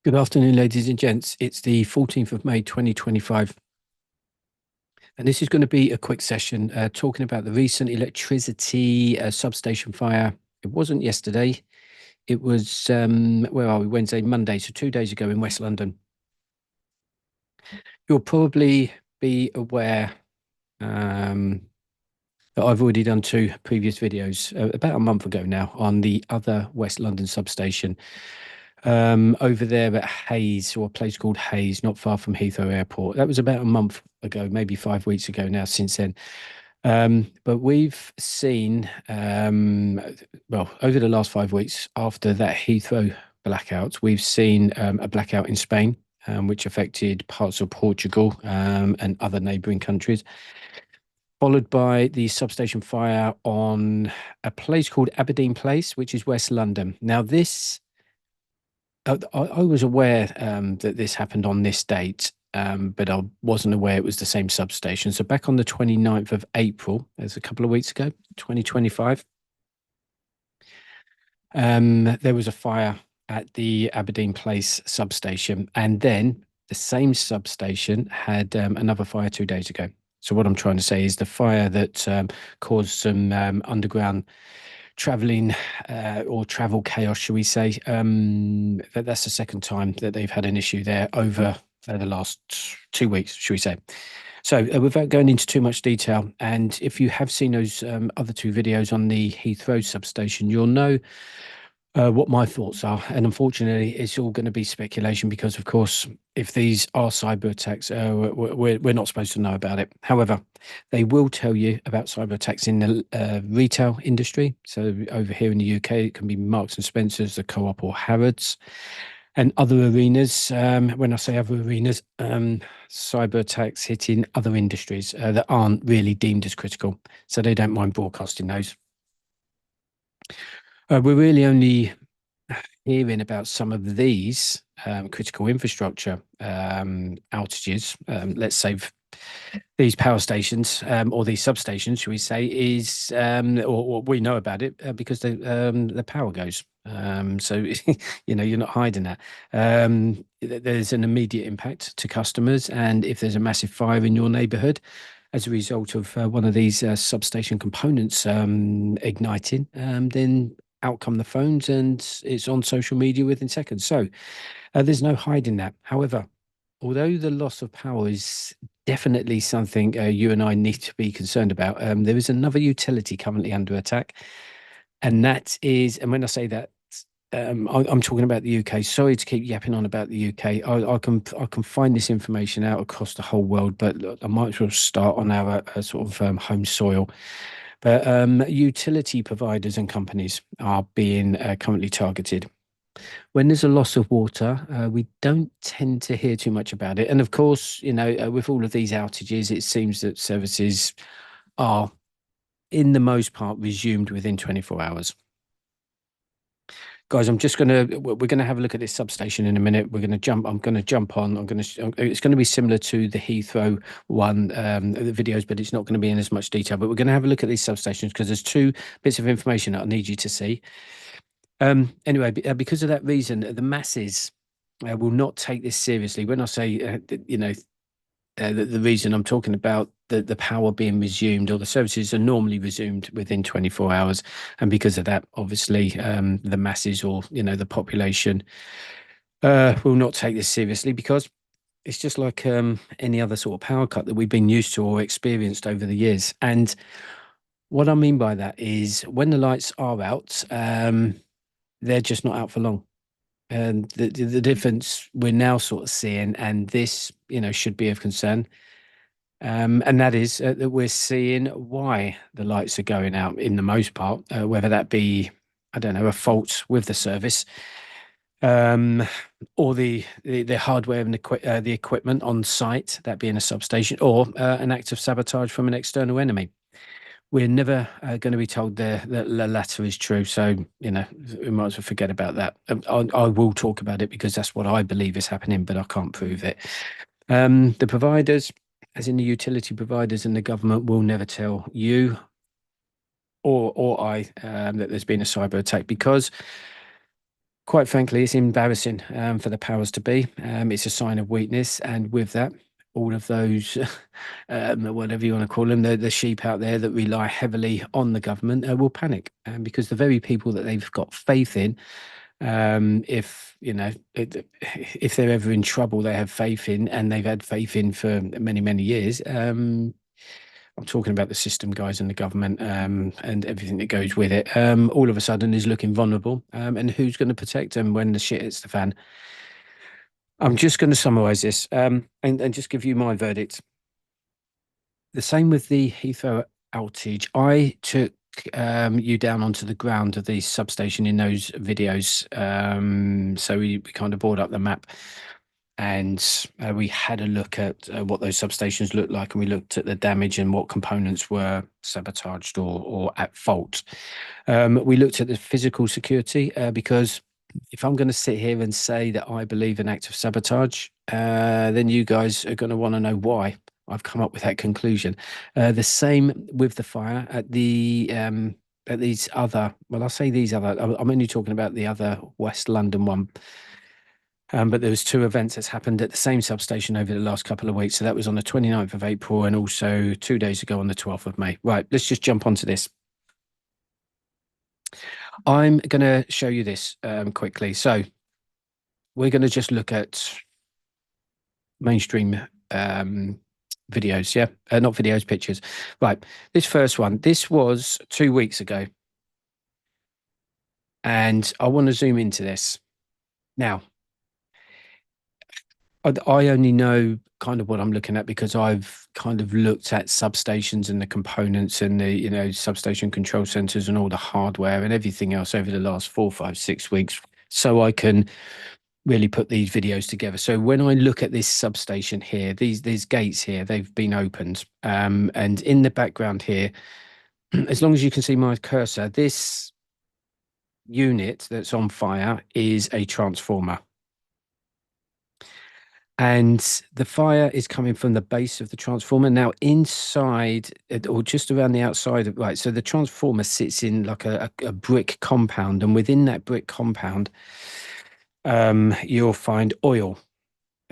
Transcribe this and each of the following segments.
Good afternoon, ladies and gents. It's the 14th of May, 2025. And this is going to be a quick session talking about the recent electricity substation fire. It wasn't yesterday. It was, where are we? Wednesday, Monday. So 2 days ago in West London. You'll probably be aware that I've already done two previous videos about a month ago now on the other West London substation. Over there at Hayes, or a place called Hayes, not far from Heathrow Airport. That was about a month ago, maybe 5 weeks ago now since then. But we've seen, well, over the last 5 weeks after that Heathrow blackout, we've seen a blackout in Spain, which affected parts of Portugal and other neighbouring countries, followed by the substation fire on a place called Aberdeen Place, which is West London. Now, this I was aware that this happened on this date, but I wasn't aware it was the same substation. So back on the 29th of April, that's a couple of weeks ago, 2025, there was a fire at the Aberdeen Place substation. And then the same substation had another fire 2 days ago. So what I'm trying to say is the fire that caused some underground traveling or travel chaos, shall we say. That's the second time that they've had an issue there over the last 2 weeks, shall we say. So without going into too much detail, and if you have seen those other two videos on the Heathrow substation, you'll know what my thoughts are. And unfortunately, it's all going to be speculation because, of course, if these are cyber attacks, we're not supposed to know about it. However, they will tell you about cyber attacks in the retail industry. So over here in the UK, it can be Marks and Spencers, the Co-op, or Harrods, and other arenas. When I say other arenas, cyber attacks hitting other industries that aren't really deemed as critical. So they don't mind broadcasting those. We're really only hearing about some of these critical infrastructure outages, let's say these power stations or these substations, should we say, is or we know about it because the power goes. So you're not hiding that. There's an immediate impact to customers, and if there's a massive fire in your neighbourhood as a result of one of these substation components igniting, then out come the phones and it's on social media within seconds. So there's no hiding that. However, although the loss of power is definitely something you and I need to be concerned about, there is another utility currently under attack. And that is, and when I say that, I'm talking about the UK. Sorry to keep yapping on about the UK. I can find this information out across the whole world, but I might as well start on our sort of home soil. But utility providers and companies are being currently targeted. When there's a loss of water, we don't tend to hear too much about it. And of course, with all of these outages, it seems that services are, in the most part, resumed within 24 hours. Guys, we're gonna have a look at this substation in a minute. I'm gonna jump on. It's gonna be similar to the Heathrow one, the videos, but it's not gonna be in as much detail. But we're gonna have a look at these substations because there's two bits of information that I need you to see. Anyway, because of that reason, the masses will not take this seriously. When I say, the reason I'm talking about the power being resumed or the services are normally resumed within 24 hours. And because of that, obviously, the masses or, the population will not take this seriously because it's just like any other sort of power cut that we've been used to or experienced over the years. And what I mean by that is when the lights are out, they're just not out for long. And the difference we're now sort of seeing, and this, should be of concern, and that is that we're seeing why the lights are going out in the most part, whether that be, I don't know, a fault with the service, or the hardware and the equipment on site, that being a substation, or an act of sabotage from an external enemy. We're never going to be told the latter is true. So, we might as well forget about that. I will talk about it because that's what I believe is happening, but I can't prove it. The providers, as in the utility providers and the government, will never tell you or I that there's been a cyber attack because, quite frankly, it's embarrassing for the powers to be. It's a sign of weakness, and with that, all of those, whatever you want to call them, the sheep out there that rely heavily on the government will panic, because the very people that they've got faith in, if you know, if they're ever in trouble, they have faith in, and they've had faith in for many, many years. I'm talking about the system guys and the government, and everything that goes with it. All of a sudden is looking vulnerable. And who's going to protect them when the shit hits the fan? I'm just going to summarize this, and just give you my verdict. The same with the Heathrow outage. I took you down onto the ground of the substation in those videos. So we kind of brought up the map, and we had a look at what those substations looked like, and we looked at the damage and what components were sabotaged or at fault. We looked at the physical security, because if I'm going to sit here and say that I believe an act of sabotage, then you guys are going to want to know why I've come up with that conclusion. The same with the fire at these other, well, I'll say these other, I'm only talking about the other West London one. But there was two events that's happened at the same substation over the last couple of weeks. So that was on the 29th of April and also 2 days ago on the 12th of May. Right, let's just jump onto this. I'm going to show you this quickly. So we're going to just look at mainstream videos, yeah? Not videos, pictures. Right, this first one, this was 2 weeks ago. And I want to zoom into this. Now, I only know kind of what I'm looking at because I've kind of looked at substations and the components and the, substation control centers and all the hardware and everything else over the last 4, 5, 6 weeks. So I can really put these videos together. So when I look at this substation here, these gates here, they've been opened. And in the background here, as long as you can see my cursor, this unit that's on fire is a transformer. And the fire is coming from the base of the transformer. Now, inside or just around the outside of, right, so the transformer sits in like a brick compound. And within that brick compound, you'll find oil.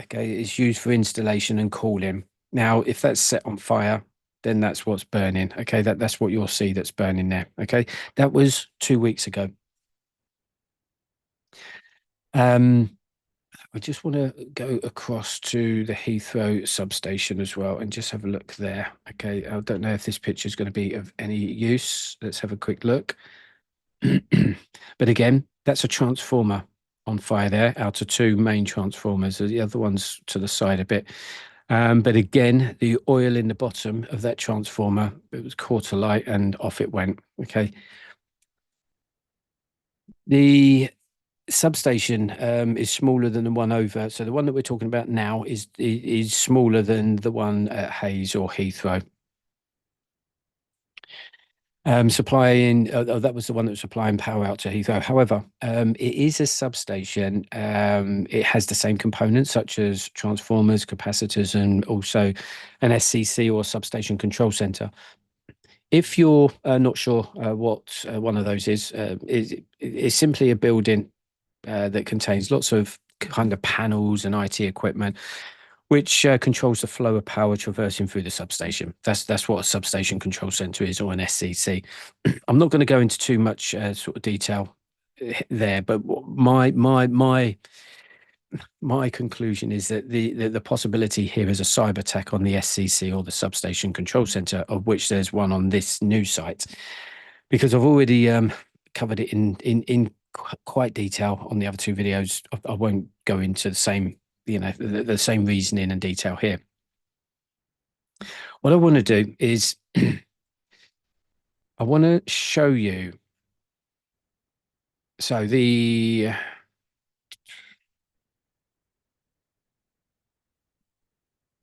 Okay, it's used for installation and cooling. Now, if that's set on fire, then that's what's burning. Okay, that's what you'll see that's burning there. Okay, that was 2 weeks ago. I just want to go across to the Heathrow substation as well and just have a look there. Okay, I don't know if this picture is going to be of any use. Let's have a quick look. But again, that's a transformer on fire there out of two main transformers. The other one's to the side a bit. But again, the oil in the bottom of that transformer, it was caught alight and off it went. Okay. The substation is smaller than the one over. So the one that we're talking about now is smaller than the one at Hayes or Heathrow. Supplying that was the one that was supplying power out to Heathrow. However, it is a substation. It has the same components such as transformers, capacitors, and also an SCC or substation control center. If you're not sure what one of those is, it's simply a building that contains lots of kind of panels and IT equipment, which controls the flow of power traversing through the substation. That's what a substation control center is, or an SCC. I'm not going to go into too much sort of detail there, but my conclusion is that the possibility here is a cyber attack on the SCC or the substation control center, of which there's one on this new site, because I've already covered it in quite detail on the other two videos. I won't go into the same, the same reasoning and detail here. What I want to do is I want to show you. So the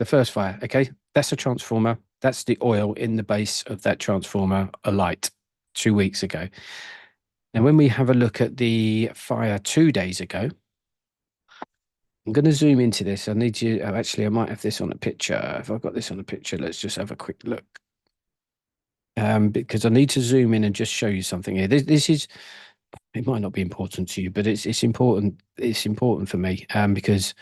first fire, okay, that's a transformer. That's the oil in the base of that transformer alight 2 weeks ago. Now, when we have a look at the fire 2 days ago, I'm going to zoom into this. I need you, actually, I might have this on a picture. If I've got this on a picture, let's just have a quick look. Because I need to zoom in and just show you something here. This is it might not be important to you, but it's important. It's important for me, because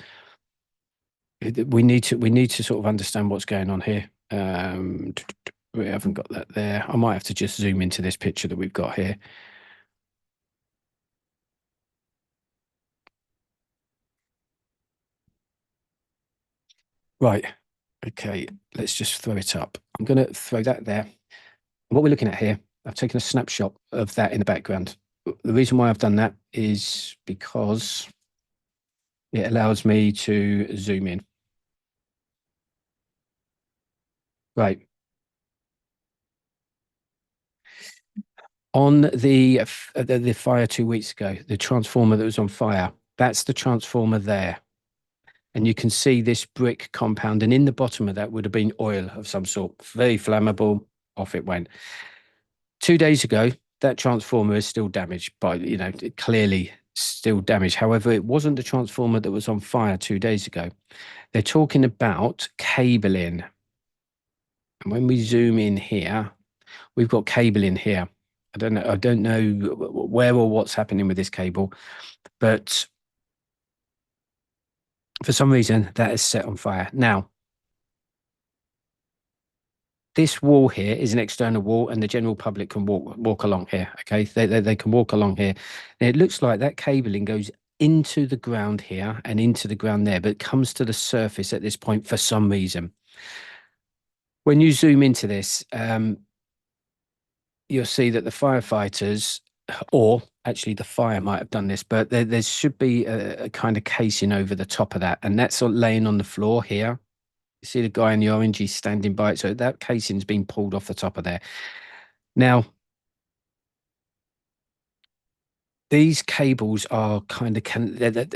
we need to sort of understand what's going on here. We haven't got that there. I might have to just zoom into this picture that we've got here. Right. Okay. Let's just throw it up. I'm going to throw that there. What we're looking at here, I've taken a snapshot of that in the background. The reason why I've done that is because it allows me to zoom in. Right. On the fire 2 weeks ago, the transformer that was on fire, that's the transformer there. And you can see this brick compound, and in the bottom of that would have been oil of some sort, very flammable. Off it went. 2 days ago, that transformer is still damaged, by clearly still damaged. However, it wasn't the transformer that was on fire 2 days ago. They're talking about cabling. And when we zoom in here, we've got cable in here. I don't know where or what's happening with this cable, but for some reason that is set on fire. Now, this wall here is an external wall, and the general public can walk along here. Okay, they can walk along here. And it looks like that cabling goes into the ground here and into the ground there, but it comes to the surface at this point for some reason. When you zoom into this, you'll see that the firefighters, or actually the fire might have done this, but there should be a kind of casing over the top of that, and that's laying on the floor here. You see the guy in the orange, he's standing by it, so that casing's been pulled off the top of there. Now, these cables are kind of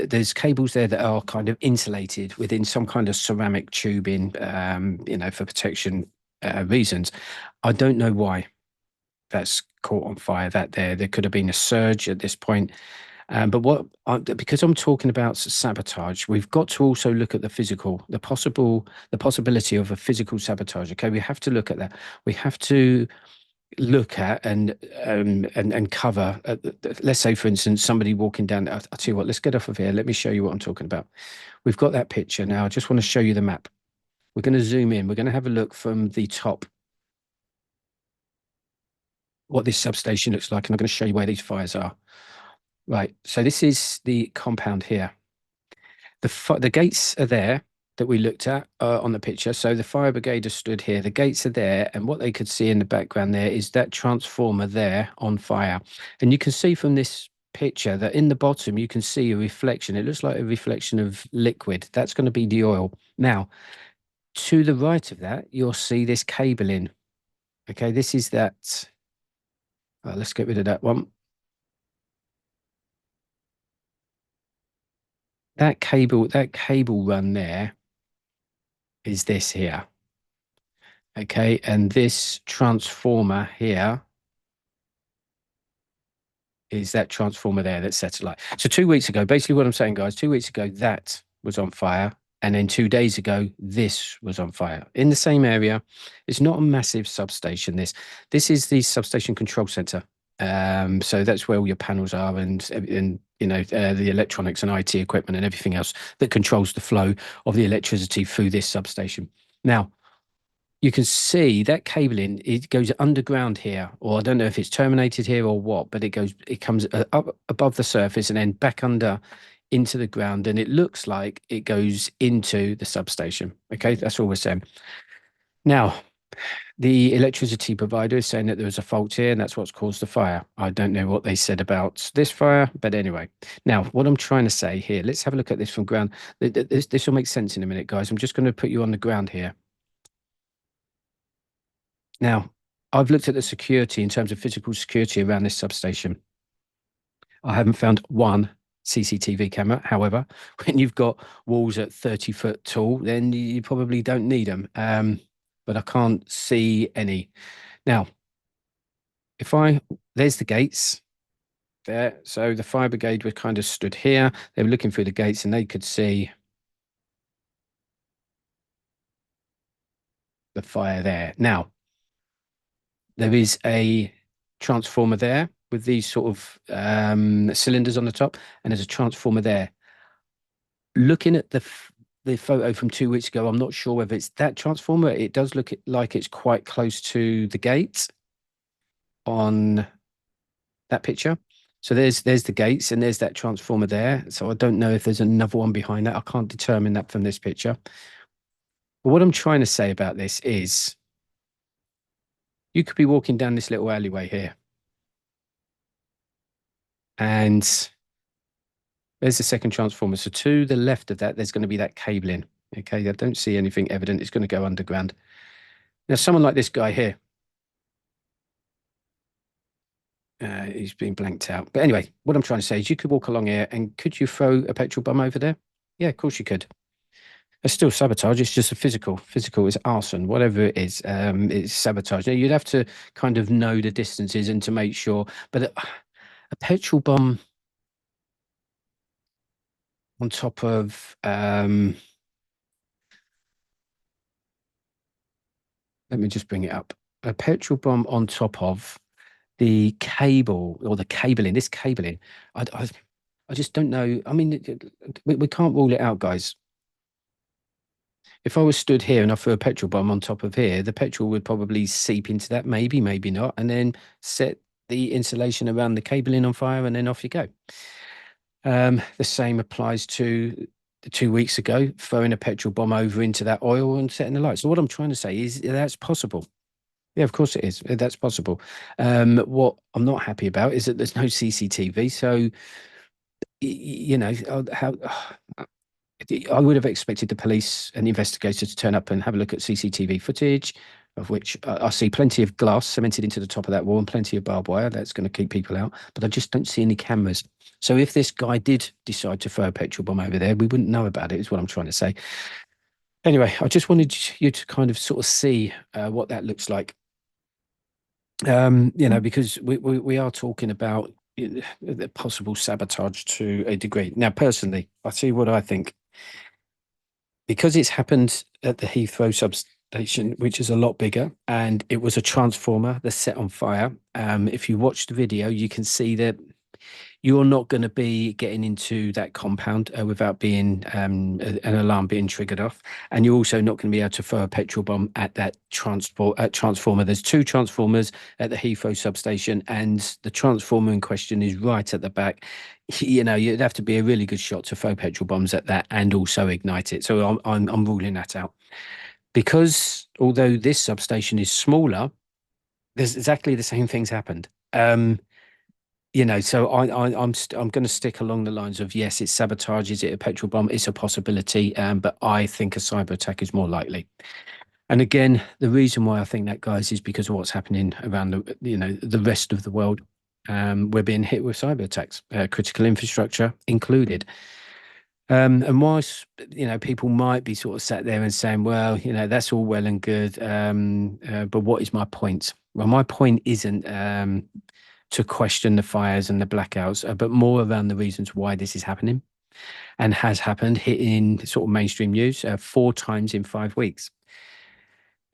there's cables there that are kind of insulated within some kind of ceramic tubing, for protection reasons. I don't know why that's caught on fire. There could have been a surge at this point. But because I'm talking about sabotage, we've got to also look at the possibility of a physical sabotage. Okay, we have to look at that. We have to look at and cover. Let's say, for instance, somebody walking down. I'll tell you what. Let's get off of here. Let me show you what I'm talking about. We've got that picture now. I just want to show you the map. We're going to zoom in. We're going to have a look from the top what this substation looks like, and I'm going to show you where these fires are. Right. So this is the compound here. The gates are there that we looked at on the picture. So the fire brigade has stood here. The gates are there, and what they could see in the background there is that transformer there on fire. And you can see from this picture that in the bottom you can see a reflection. It looks like a reflection of liquid. That's going to be the oil. Now, to the right of that, you'll see this cabling. Okay, this is that. Let's get rid of that one. That cable run there is this here. Okay, and this transformer here is that transformer there that's set alight. So 2 weeks ago, basically what I'm saying, guys, 2 weeks ago, that was on fire. And then 2 days ago, this was on fire in the same area. It's not a massive substation. This is the substation control center. So that's where all your panels are, and the electronics and IT equipment and everything else that controls the flow of the electricity through this substation. Now, you can see that cabling, it goes underground here, or I don't know if it's terminated here or what, but it comes up above the surface and then back under into the ground, and it looks like it goes into the substation. Okay, that's all we're saying. Now, the electricity provider is saying that there was a fault here, and that's what's caused the fire. I don't know what they said about this fire, but anyway. Now, what I'm trying to say here, let's have a look at this from ground. This will make sense in a minute, guys. I'm just going to put you on the ground here. Now, I've looked at the security in terms of physical security around this substation. I haven't found one CCTV camera. However, when you've got walls at 30 foot tall, then you probably don't need them. But I can't see any. Now, there's the gates there. So the fire brigade were kind of stood here. They were looking through the gates and they could see the fire there. Now, there is a transformer there. with these sort of cylinders on the top, and there's a transformer there. Looking at the photo from 2 weeks ago, I'm not sure whether it's that transformer. It does look like it's quite close to the gates on that picture. So there's the gates and there's that transformer there. So I don't know if there's another one behind that. I can't determine that from this picture. But what I'm trying to say about this is you could be walking down this little alleyway here, and there's the second transformer. So to the left of that, there's going to be that cabling. Okay, I don't see anything evident. It's going to go underground. Now, someone like this guy here, he's been blanked out. But anyway, what I'm trying to say is you could walk along here and could you throw a petrol bomb over there? Yeah, of course you could. It's still sabotage. It's just a physical is arson, whatever it is. It's sabotage. Now, you'd have to kind of know the distances and to make sure. But a petrol bomb on top of let me just bring it up. A petrol bomb on top of the cable or the cabling. This cabling, I just don't know. I mean, we can't rule it out, guys. If I was stood here and I threw a petrol bomb on top of here, the petrol would probably seep into that, maybe, maybe not, and then set the insulation around the cabling on fire, and then off you go. The same applies to 2 weeks ago, throwing a petrol bomb over into that oil and setting the light. So what I'm trying to say is that's possible. Yeah, of course it is. That's possible. What I'm not happy about is that there's no CCTV. So, you know, how I would have expected the police and the investigator to turn up and have a look at CCTV footage, of which I see plenty of glass cemented into the top of that wall and plenty of barbed wire. That's going to keep people out. But I just don't see any cameras. So if this guy did decide to throw a petrol bomb over there, we wouldn't know about it, is what I'm trying to say. Anyway, I just wanted you to kind of sort of see what that looks like. You know, because we are talking about the possible sabotage to a degree. Now, personally, I see what I think. Because it's happened at the Heathrow substation, which is a lot bigger, and it was a transformer that's set on fire. If you watch the video, you can see that you're not going to be getting into that compound without being an alarm being triggered off, and you're also not going to be able to throw a petrol bomb at that transformer. There's two transformers at the Heathrow substation, and the transformer in question is right at the back. You know, you'd have to be a really good shot to throw petrol bombs at that and also ignite it. So I'm ruling that out, because although this substation is smaller, there's exactly the same things happened. You know, so I'm going to stick along the lines of yes, it's sabotage. Is it a petrol bomb? It's a possibility, but I think a cyber attack is more likely. And again, the reason why I think that, guys, is because of what's happening around the rest of the world. We're being hit with cyber attacks, critical infrastructure included. And whilst, people might be sort of sat there and saying, well, that's all well and good. But what is my point? Well, my point isn't to question the fires and the blackouts, but more around the reasons why this is happening and has happened, hitting sort of mainstream news 4 times in 5 weeks.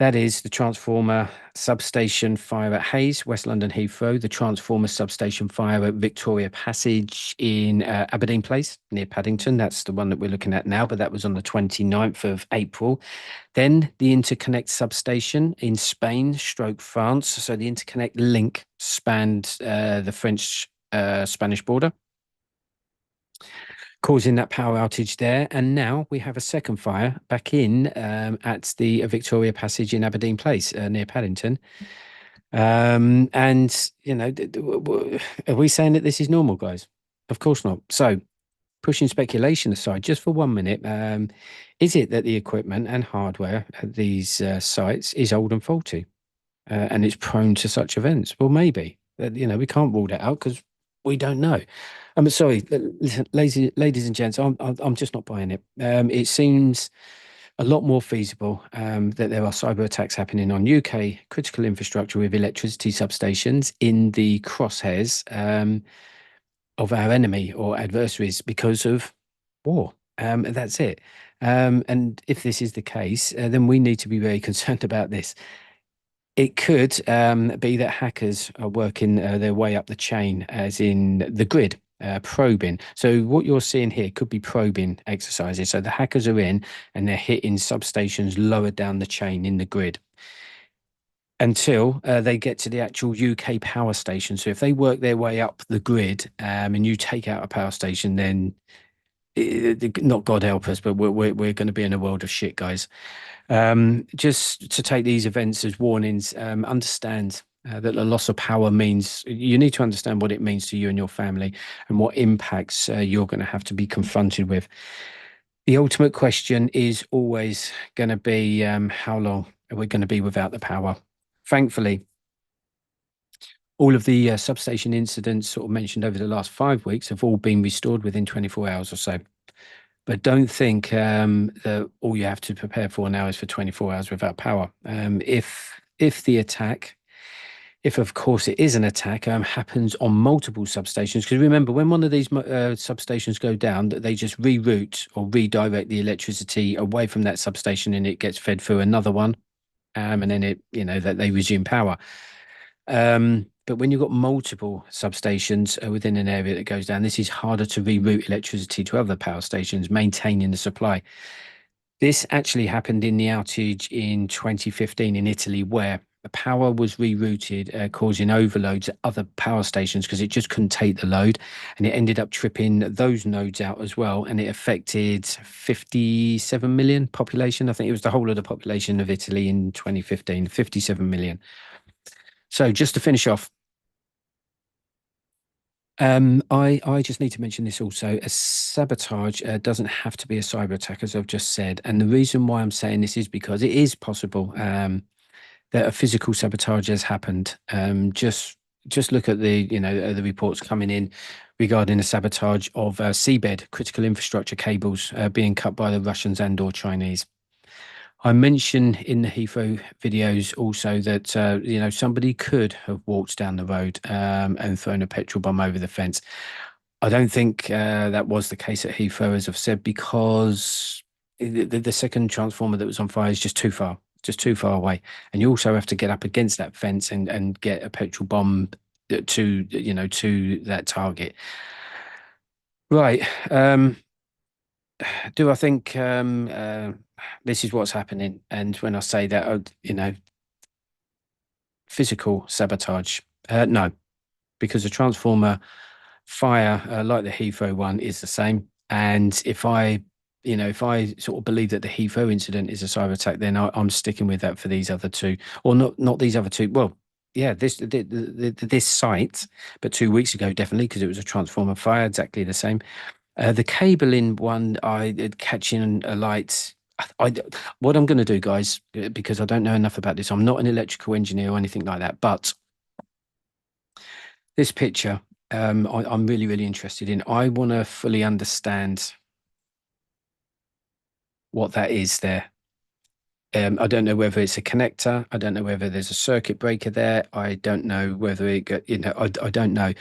That is the transformer substation fire at Hayes, West London Heathrow, the transformer substation fire at Victoria Passage in Aberdeen Place near Paddington. That's the one that we're looking at now, but that was on the 29th of April. Then the interconnect substation in Spain, France. So the interconnect link spanned the French Spanish border, causing that power outage there. And now we have a second fire back in at the Victoria Passage in Aberdeen Place near Paddington. And, are we saying that this is normal, guys? Of course not. So pushing speculation aside, just for 1 minute, is it that the equipment and hardware at these sites is old and faulty and it's prone to such events? Well, maybe. We can't rule that out because we don't know. I'm sorry, listen, ladies and gents, I'm just not buying it. It seems a lot more feasible that there are cyber attacks happening on UK critical infrastructure with electricity substations in the crosshairs of our enemy or adversaries because of war. That's it. And if this is the case, then we need to be very concerned about this. It could be that hackers are working their way up the chain, as in the grid, probing. So what you're seeing here could be probing exercises. So the hackers are in and they're hitting substations lower down the chain in the grid until they get to the actual UK power station. So if they work their way up the grid and you take out a power station, then not God help us, but we're going to be in a world of shit, guys. Just to take these events as warnings, understand that the loss of power means you need to understand what it means to you and your family and what impacts you're going to have to be confronted with. The ultimate question is always going to be how long are we going to be without the power? Thankfully, all of the substation incidents sort of mentioned over the last 5 weeks have all been restored within 24 hours or so. But don't think that all you have to prepare for now is for 24 hours without power. If the attack, if of course it is an attack, happens on multiple substations, because remember when one of these substations go down, that they just reroute or redirect the electricity away from that substation and it gets fed through another one, and then that they resume power. But when you've got multiple substations within an area that goes down, this is harder to reroute electricity to other power stations, maintaining the supply. This actually happened in the outage in 2015 in Italy, where the power was rerouted, causing overloads at other power stations because it just couldn't take the load. And it ended up tripping those nodes out as well. And it affected 57 million population. I think it was the whole of the population of Italy in 2015, 57 million. So just to finish off, I just need to mention this also. A sabotage doesn't have to be a cyber attack, as I've just said. And the reason why I'm saying this is because it is possible that a physical sabotage has happened. Just look at the reports coming in regarding the sabotage of seabed critical infrastructure cables being cut by the Russians and/or Chinese. I mentioned in the Heathrow videos also that somebody could have walked down the road and thrown a petrol bomb over the fence. I don't think that was the case at Heathrow, as I've said, because the second transformer that was on fire is just too far away, and you also have to get up against that fence and get a petrol bomb to that target. Right. Do I think this is what's happening? And when I say that, physical sabotage, no, because the transformer fire, like the Heathrow one, is the same. And if I sort of believe that the Heathrow incident is a cyber attack, then I'm sticking with that for these other two, or not these other two. Well, yeah, this site, but 2 weeks ago, definitely, because it was a transformer fire, exactly the same. The cabling one, I catching a light. What I'm going to do, guys, because I don't know enough about this, I'm not an electrical engineer or anything like that, but this picture, I'm really, really interested in. I want to fully understand what that is there. I don't know whether it's a connector. I don't know whether there's a circuit breaker there. I don't know whether it got, I don't know.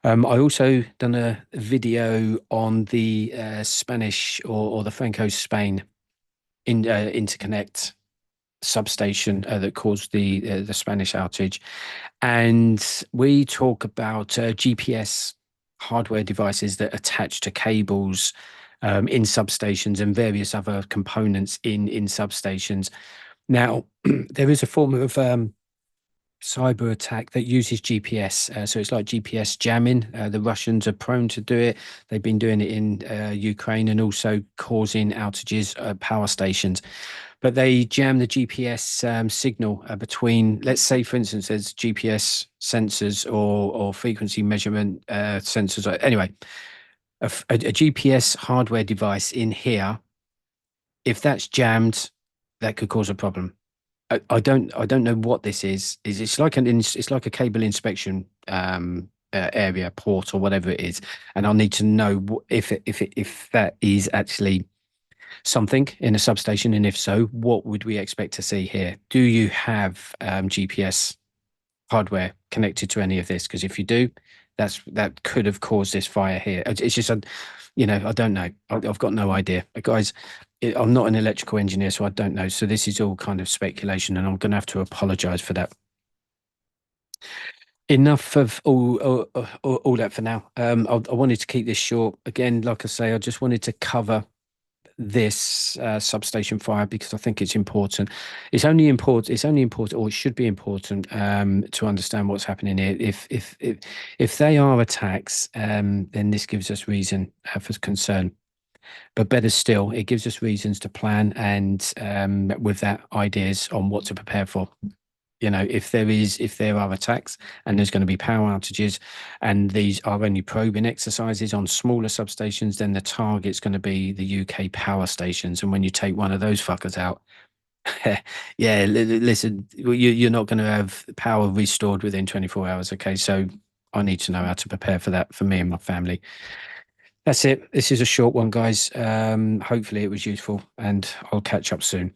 I also done a video on the Spanish or the Franco-Spain interconnect substation that caused the Spanish outage, and we talk about GPS hardware devices that attach to cables in substations and various other components in substations. Now, there is a form of cyber attack that uses GPS. So it's like GPS jamming. The Russians are prone to do it. They've been doing it in Ukraine and also causing outages at power stations. But they jam the GPS signal between, let's say, for instance, there's GPS sensors or frequency measurement sensors. Anyway, a GPS hardware device in here, if that's jammed, that could cause a problem. I don't know what this is. It's like it's like a cable inspection area port or whatever it is, and I'll need to know if that is actually something in a substation, and if so, what would we expect to see here? Do you have GPS hardware connected to any of this? Because if you do, that could have caused this fire here. It's just a, I don't know. I've got no idea, guys. I'm not an electrical engineer, so I don't know. So this is all kind of speculation, and I'm going to have to apologize for that. Enough of all that for now. I wanted to keep this short. Again, like I say, I just wanted to cover this substation fire because I think it's important. It's only important. It's only important, or it should be important, to understand what's happening here. If they are attacks, then this gives us reason for concern. But better still, it gives us reasons to plan and, with that, ideas on what to prepare for. If there are attacks and there's going to be power outages, and these are only probing exercises on smaller substations, then the target's going to be the UK power stations. And when you take one of those fuckers out, yeah, listen, you're not going to have power restored within 24 hours. Okay, so I need to know how to prepare for that for me and my family. That's it. This is a short one, guys. Hopefully it was useful, and I'll catch up soon.